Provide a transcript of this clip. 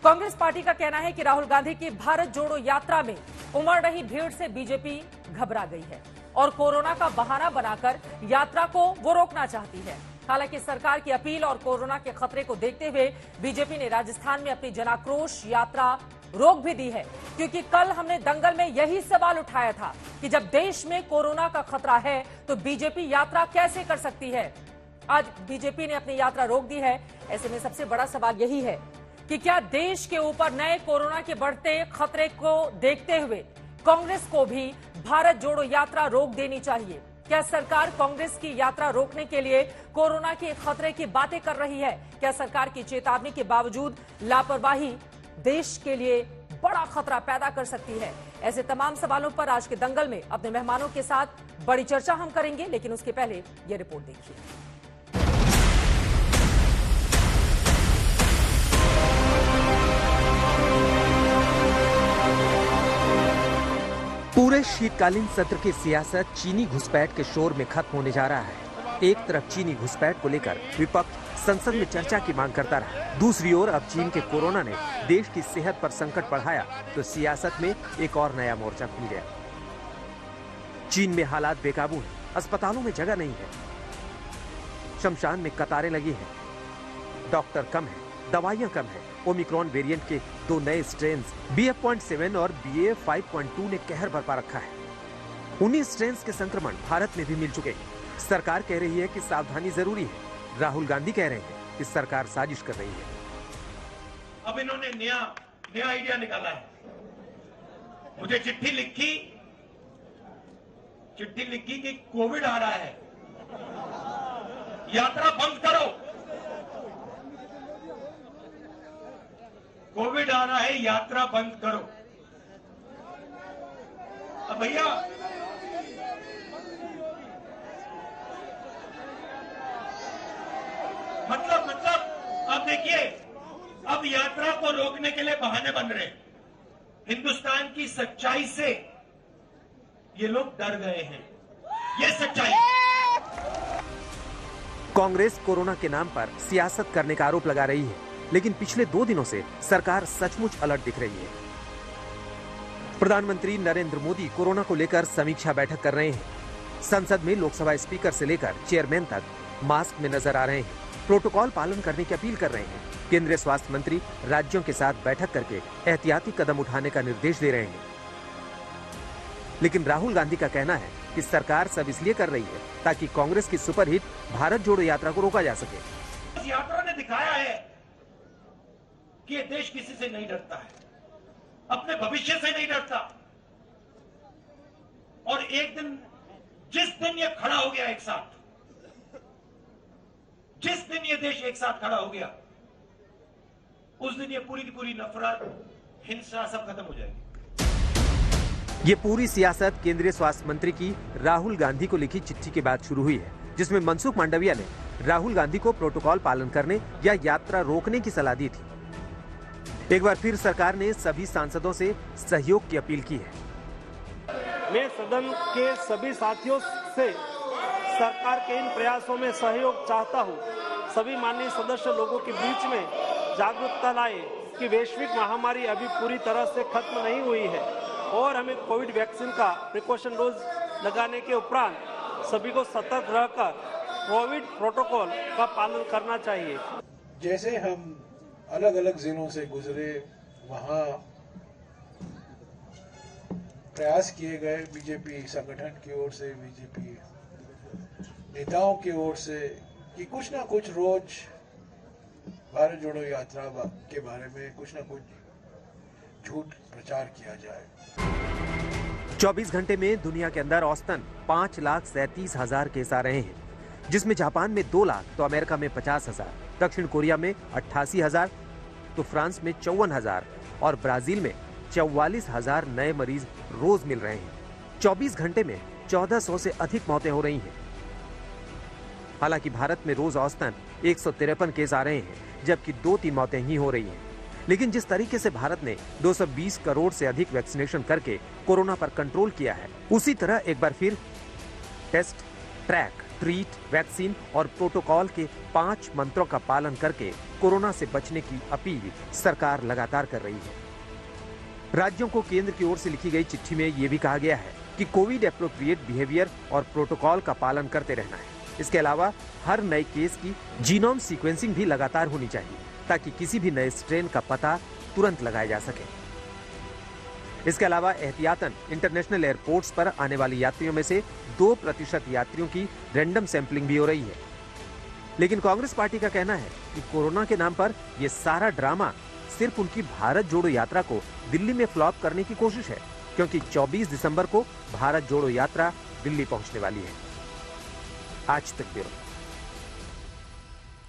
Congress party का कहना है कि राहुल गांधी की भारत जोड़ो यात्रा में उमड़ रही भीड़ से बीजेपी घबरा गई है और कोरोना का बहाना बनाकर यात्रा को वो रोकना चाहती है। हालांकि सरकार की अपील और कोरोना के खतरे को देखते हुए बीजेपी ने राजस्थान में अपनी जनाक्रोश यात्रा रोक भी दी है, क्योंकि कल हमने दंगल में यही सवाल उठाया था कि जब देश में कोरोना का खतरा है तो बीजेपी यात्रा कैसे कर सकती है। आज बीजेपी ने अपनी यात्रा रोक दी है। ऐसे में सबसे बड़ा सवाल यही है कि क्या देश के ऊपर नए कोरोना के बढ़ते खतरे को देखते हुए कांग्रेस को भी भारत जोड़ो यात्रा रोक देनी चाहिए। क्या सरकार कांग्रेस की यात्रा रोकने के लिए कोरोना के खतरे की बातें कर रही है? क्या सरकार की चेतावनी के बावजूद लापरवाही देश के लिए बड़ा खतरा पैदा कर सकती है? ऐसे तमाम सवालों पर आज के दंगल में अपने मेहमानों के साथ बड़ी चर्चा हम करेंगे, लेकिन उसके पहले ये रिपोर्ट देखिए। पूरे शीतकालीन सत्र की सियासत चीनी घुसपैठ के शोर में खत्म होने जा रहा है। एक तरफ चीनी घुसपैठ को लेकर विपक्ष संसद में चर्चा की मांग करता रहा, दूसरी ओर अब चीन के कोरोना ने देश की सेहत पर संकट बढ़ाया तो सियासत में एक और नया मोर्चा खुल गया। चीन में हालात बेकाबू हैं, अस्पतालों में जगह नहीं है, शमशान में कतारें लगी हैं, डॉक्टर कम है, दवाइयां कम है। ओमिक्रॉन वेरिएंट के दो नए स्ट्रेन BF.7 और BA.5.2 ने कहर बरपा रखा है। 19 स्ट्रेन के संक्रमण भारत में भी मिल चुके हैं। सरकार कह रही है कि सावधानी जरूरी है। राहुल गांधी कह रहे हैं कि सरकार साजिश कर रही है। अब इन्होंने नया आइडिया निकाला है। मुझे चिट्ठी लिखी कि कोविड आ रहा है, यात्रा बंद करो। कोविड आ रहा है, यात्रा बंद करो। अब भैया मतलब अब देखिए, अब यात्रा को रोकने के लिए बहाने बन रहे हैं। हिंदुस्तान की सच्चाई से ये लोग डर गए हैं। ये सच्चाई। कांग्रेस कोरोना के नाम पर सियासत करने का आरोप लगा रही है, लेकिन पिछले 2 दिनों से सरकार सचमुच अलर्ट दिख रही है। प्रधानमंत्री नरेंद्र मोदी कोरोना को लेकर समीक्षा बैठक कर रहे हैं। संसद में लोकसभा स्पीकर से लेकर चेयरमैन तक मास्क में नजर आ रहे हैं, प्रोटोकॉल पालन करने की अपील कर रहे हैं। केंद्रीय स्वास्थ्य मंत्री राज्यों के साथ बैठक करके एहतियाती कदम उठाने का निर्देश दे रहे हैं। लेकिन राहुल गांधी का कहना है कि सरकार सब इसलिए कर रही है ताकि कांग्रेस की सुपरहिट भारत जोड़ो यात्रा को रोका जा सके। इस यात्रा ने दिखाया है कि ये देश किसी से नहीं डरता है, अपने भविष्य से नहीं डरता। और एक दिन, जिस दिन ये खड़ा हो गया एक साथ, जिस दिन ये देश एक साथ खड़ा हो गया, उस दिन ये पूरी की पूरी नफरत, हिंसा सब खत्म हो जाएगी। ये पूरी सियासत केंद्रीय स्वास्थ्य मंत्री की राहुल गांधी को लिखी चिट्ठी के बाद शुरू हुई है, जिसमें मनसुख मांडविया ने राहुल गांधी को प्रोटोकॉल पालन करने या यात्रा रोकने की सलाह दी थी। एक बार फिर सरकार ने सभी सांसदों से सहयोग की अपील की है। मैं सदन के सभी साथियों से सरकार के इन प्रयासों में सहयोग चाहता हूं। सभी माननीय सदस्य लोगों के बीच में जागरूकता लाए कि वैश्विक महामारी अभी पूरी तरह से खत्म नहीं हुई है और हमें कोविड वैक्सीन का प्रिकॉशन डोज लगाने के उपरांत सभी को सतर्क रहकर कोविड प्रोटोकॉल का पालन करना चाहिए। जैसे हम अलग अलग जिलों से गुजरे, वहां प्रयास किए गए बीजेपी संगठन की ओर से, बीजेपी नेताओं की ओर से, कि कुछ ना कुछ रोज भारत जोड़ो यात्रा के बारे में कुछ ना कुछ झूठ प्रचार किया जाए। 24 घंटे में दुनिया के अंदर औसतन 5,37,000 केस आ रहे हैं, जिसमें जापान में 2 लाख, तो अमेरिका में 50,000, दक्षिण कोरिया में 88,000, तो फ्रांस में 54,000 और ब्राजील में 44,000 नए मरीज रोज मिल रहे हैं। 24 घंटे में 1400 से अधिक मौतें हो रही हैं। हालांकि भारत में रोज औसतन 153 केस आ रहे हैं, जबकि 2-3 मौतें ही हो रही हैं। लेकिन जिस तरीके से भारत ने 220 करोड़ से अधिक वैक्सीनेशन करके कोरोना पर कंट्रोल किया है, उसी तरह एक बार फिर टेस्ट, ट्रैक ट्रीट, वैक्सीन और प्रोटोकॉल के 5 मंत्रों का पालन करके कोरोना से बचने की अपील सरकार लगातार कर रही है। राज्यों को केंद्र की ओर से लिखी गई चिट्ठी में यह भी कहा गया है कि कोविड एप्रोप्रिएट बिहेवियर और प्रोटोकॉल का पालन करते रहना है। इसके अलावा हर नए केस की जीनोम सीक्वेंसिंग भी लगातार होनी चाहिए ताकि किसी भी नए स्ट्रेन का पता तुरंत लगाया जा सके। इसके अलावा एहतियातन इंटरनेशनल एयरपोर्ट्स पर आने वाले यात्रियों में से 2% यात्रियों की रैंडम सैंपलिंग भी हो रही है। लेकिन कांग्रेस पार्टी का कहना है कि कोरोना के नाम पर यह सारा ड्रामा सिर्फ उनकी भारत जोड़ो यात्रा को दिल्ली में फ्लॉप करने की कोशिश है, क्योंकि 24 दिसंबर को भारत जोड़ो यात्रा दिल्ली पहुंचने वाली है। आज तक ब्यूरो।